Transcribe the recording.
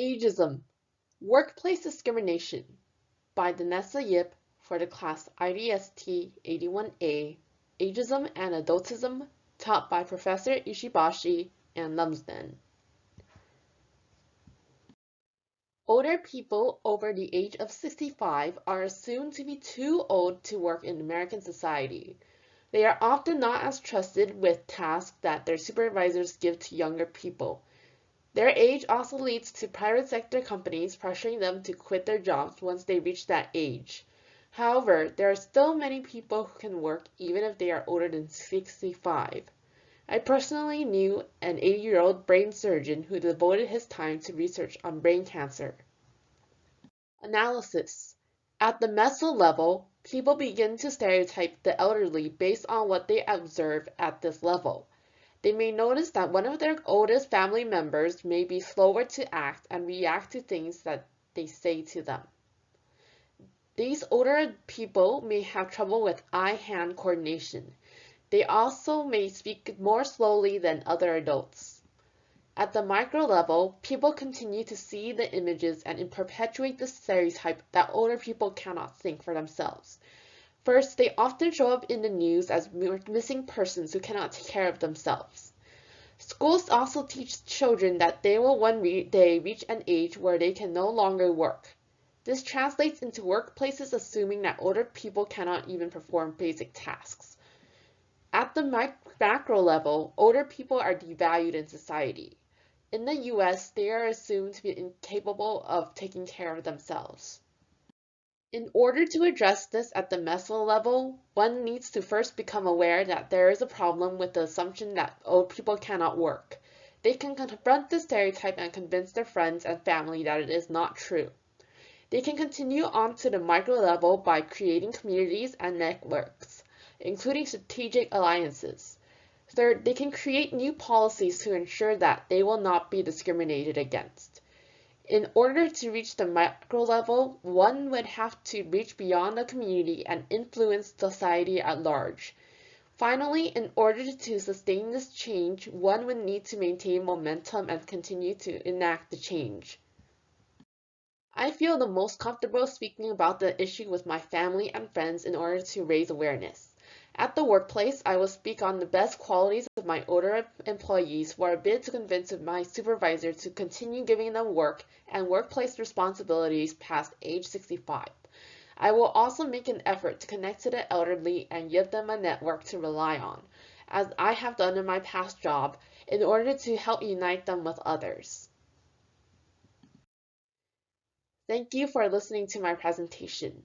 Ageism, Workplace Discrimination by Danessa Yip for the class IDST 81A, Ageism and Adultism, taught by Professor Ishibashi and Lumsden. Older people over the age of 65 are assumed to be too old to work in American society. They are often not as trusted with tasks that their supervisors give to younger people. Their age also leads to private sector companies pressuring them to quit their jobs once they reach that age. However, there are still many people who can work even if they are older than 65. I personally knew an 80-year-old brain surgeon who devoted his time to research on brain cancer. Analysis. At the meso level, people begin to stereotype the elderly based on what they observe at this level. They may notice that one of their oldest family members may be slower to act and react to things that they say to them. These older people may have trouble with eye-hand coordination. They also may speak more slowly than other adults. At the micro level, people continue to see the images and perpetuate the stereotype that older people cannot think for themselves. First, they often show up in the news as missing persons who cannot take care of themselves. Schools also teach children that they will one day reach an age where they can no longer work. This translates into workplaces assuming that older people cannot even perform basic tasks. At the macro level, older people are devalued in society. In the US, they are assumed to be incapable of taking care of themselves. In order to address this at the meso level, one needs to first become aware that there is a problem with the assumption that old people cannot work. They can confront this stereotype and convince their friends and family that it is not true. They can continue on to the micro level by creating communities and networks, including strategic alliances. Third, they can create new policies to ensure that they will not be discriminated against. In order to reach the macro level, one would have to reach beyond the community and influence society at large. Finally, in order to sustain this change, one would need to maintain momentum and continue to enact the change. I feel the most comfortable speaking about the issue with my family and friends in order to raise awareness. At the workplace, I will speak on the best qualities of my older employees who are a bit to convince my supervisor to continue giving them work and workplace responsibilities past age 65. I will also make an effort to connect to the elderly and give them a network to rely on, as I have done in my past job, in order to help unite them with others. Thank you for listening to my presentation.